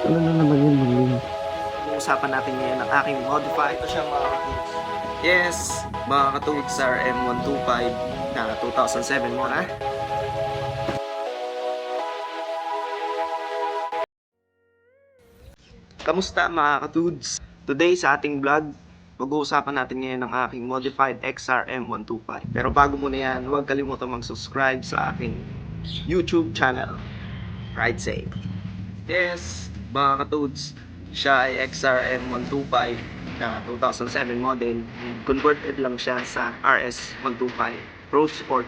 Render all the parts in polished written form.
Ano na naman yun, Mangling? Pag-uusapan natin ngayon ang aking modified. Ito siya mga katugs. Yes, mga katugs are M125 na 2007 mo na. Kamusta mga katuds? Today sa ating vlog, pag-uusapan natin ngayon ang aking modified XRM 125. Pero bago muna yan, huwag kalimutan mag-subscribe sa aking YouTube channel. Ride safe. Yes, mga katuds, siya ay XRM 125 na 2007 model. Converted lang siya sa RS 125 Pro Sport.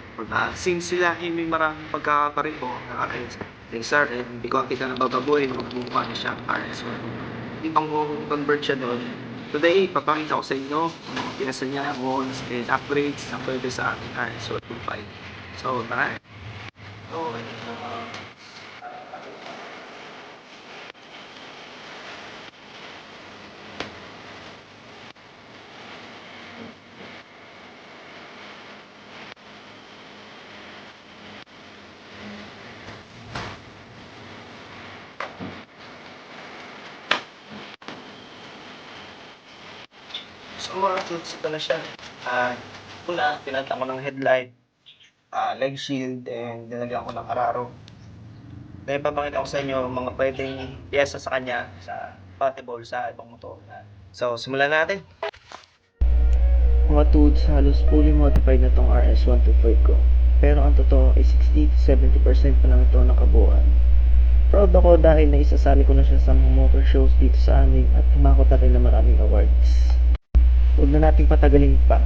Since sila ay may maraming pagkakapareho ng RS XRM, hindi ko kita nabababoy, magbubuka na siya RS 125. Hindi pang convert siya doon. Today, papakita ko sa inyo ang pinasa niya, mods and upgrades na pwede sa ating RS 125. So, tara. So, mga tools, ito na siya. Una, pinalitan ko ng headlight, leg shield, and nilagyan ko ng araro. Then, papakita ko sa inyo mga pwedeng pyesa sa kanya sa compatible sa ibang motor. So, simulan natin. Mga tools, halos fully modified na tong RS125 ko. Pero ang totoo ay 60-70% pa lang ito nakabuuan. Proud ako dahil naisasali ko na siya sa mga motor shows dito sa amin at humakot na rin ng maraming awards. Huwag na nating patagalin pa.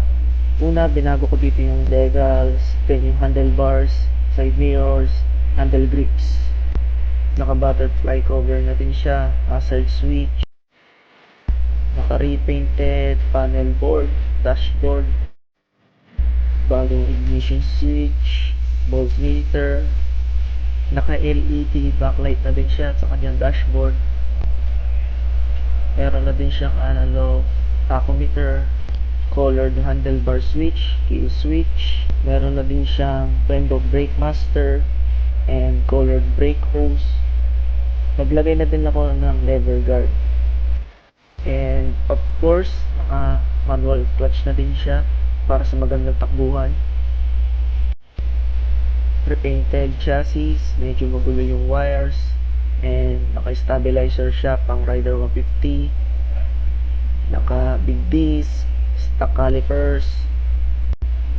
Una, binago ko dito yung legals, then yung handlebars, side mirrors, handle grips. Naka-butterfly cover na din siya, hazard switch, naka-repainted panel board, dashboard, bagong ignition switch, voltmeter, naka-LED backlight na din siya sa kanyang dashboard. Meron na din siyang analog tachometer, colored handlebar switch, kill switch. Meron na din siyang Brembo brake master and colored brake hose. Naglagay na din ako ng lever guard. And of course, manual clutch na din siya para sa magandang takbuhan. Repainted chassis, medyo magulo yung wires, and naka-stabilizer siya pang Rider 150. Naka big disc, stock calipers,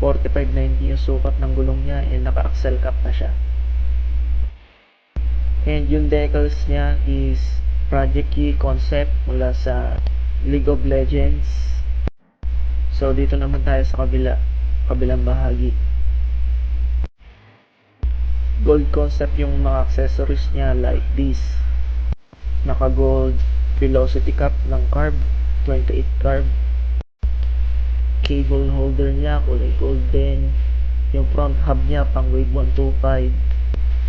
4590 yung sukat ng gulong niya, and naka axle cap na siya. And yung decals niya is Project Key concept mula sa League of Legends. So dito naman tayo sa kabilang bahagi. Gold concept yung mga accessories niya like this. Naka gold velocity cap ng carb, 28 carb. Cable holder niya kulay golden. Yung front hub niya pang wave 125.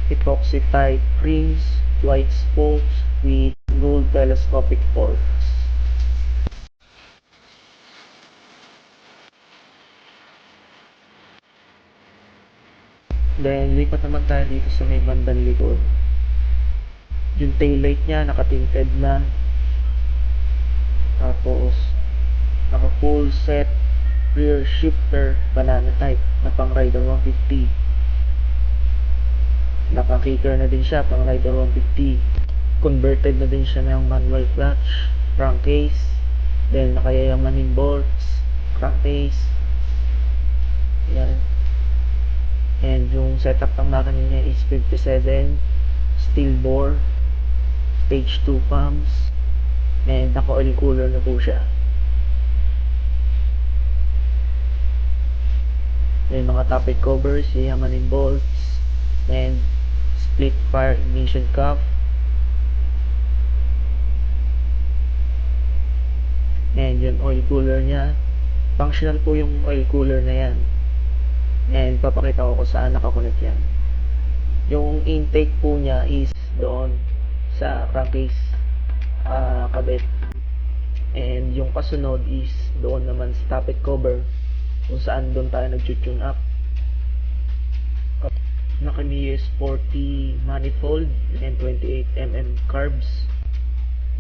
Epoxy type rims, white spokes with gold telescopic forks. Then lipat naman tayo dito sa may bandang likod. Yung taillight niya naka-tinted na. Tapos naka full set rear shifter banana type na pang Rider 150. Naka-kicker na din siya pang Rider 150. Converted na din siya ng manual clutch, crankcase, then nakayayamanin bolts, crankcase. Yan. And yung setup ng makina niya is 57 steel bore, stage 2 pumps, and naka-oil cooler na po siya. Then mga tappet covers, yayamanin bolts, and split fire ignition cup. And yung oil cooler niya, functional po yung oil cooler na yan. And papakita ko kung saan nakakunik yan. Yung intake po niya is doon sa crankcase kabit. And yung kasunod is doon naman sa tappet cover kung saan doon tayo nag-tune up. Naka Miyos 40 manifold and 28mm carbs.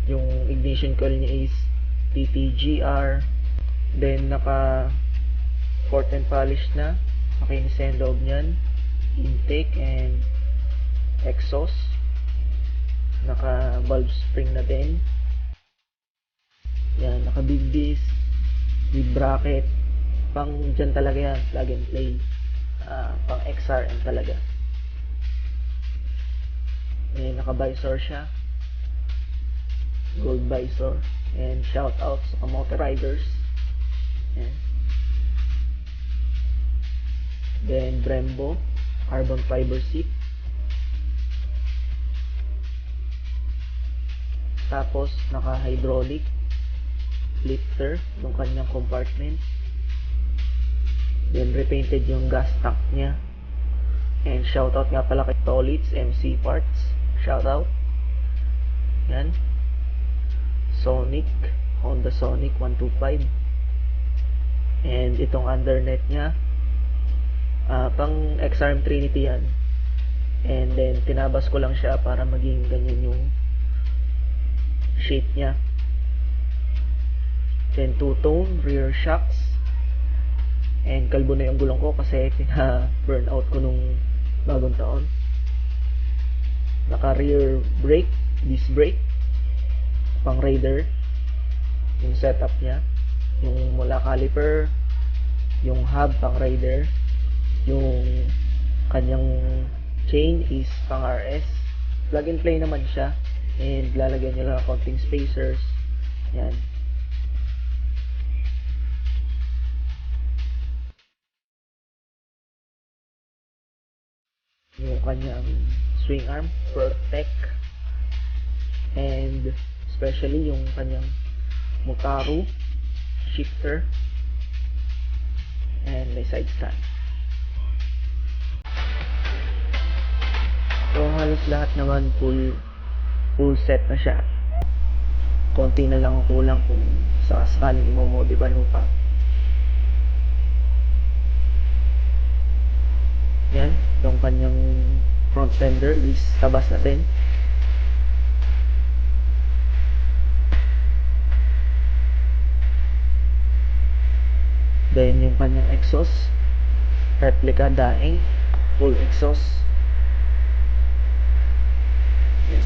Yung ignition coil niya is PPGR. Then naka port and polish na. Makinis yung loob niyan. Intake and exhaust. Naka valve spring na din. Yan, naka big disc with bracket. Pang dyan talaga yan, plug and play. Pang XRM talaga. May naka visor siya, gold visor. And shout out sa Kamote Riders. Yan. Then Brembo carbon fiber seat. Tapos naka hydraulic lifter yung kanyang compartment. Then repainted yung gas tank niya. And shoutout nga pala kay Tolits MC Parts. Shoutout. Yan. Sonic, Honda Sonic 125. And itong undernet niya, pang XRM Trinity yan. And then tinabas ko lang siya para maging ganyan yung shape niya. Then two-tone rear shocks. And kalbo na yung gulong ko kasi pina-burn out ko nung bagong taon. Naka rear brake, disc brake, pang Raider. Yung setup niya, yung mula caliper, yung hub pang Raider, yung kanyang chain is pang RS. Plug and play naman siya. And lalagyan nyo lang konting spacers. Yan. Yung kanyang swing arm, Protec. And especially yung kanyang Mutaru shifter. And may side stand. So halos lahat naman full set na siya. Konti na lang ang kulang kung sakaling imomodify mo pa. Yan, yung kanyang front fender is tabas na din. Then yung kanyang exhaust, replica daing, full exhaust. Yan.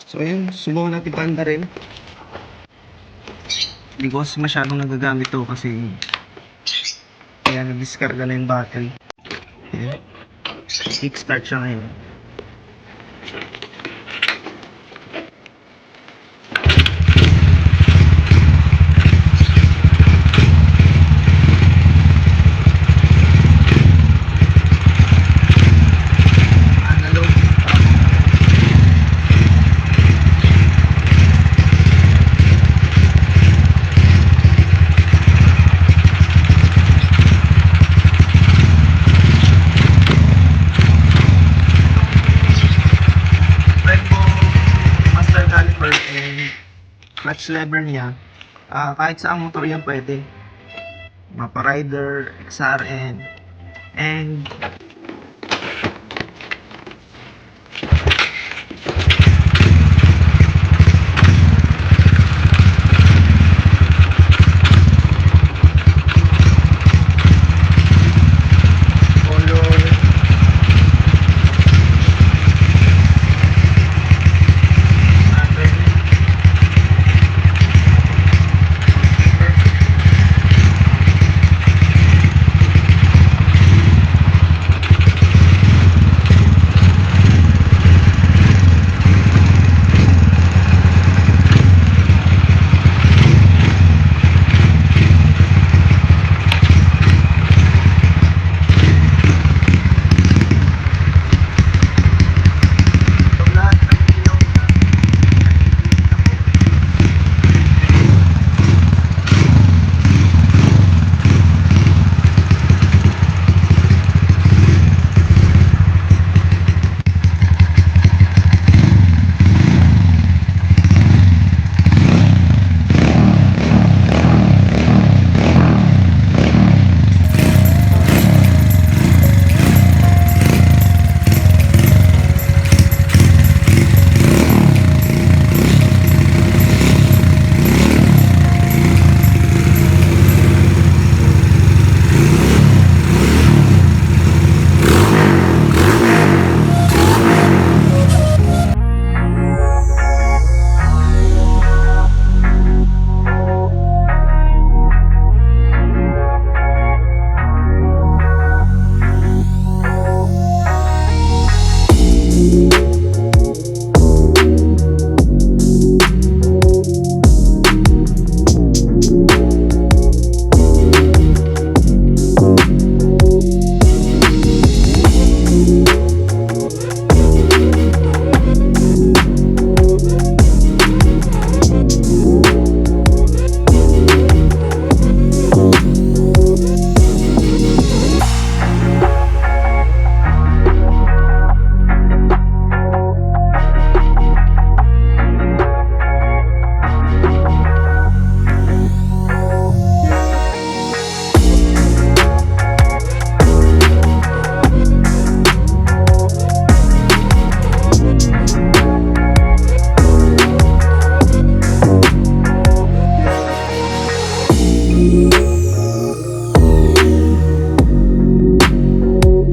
So ayun, subukan natin paanda rin. Hindi ko kasi masyadong nagagamit to kasi kaya nag-discard na yung battery. Ayan. Kickstart siya ngayon. Analog. Clutch lever niya, kahit sa motor yan pwede. Mapa Rider, XRN, and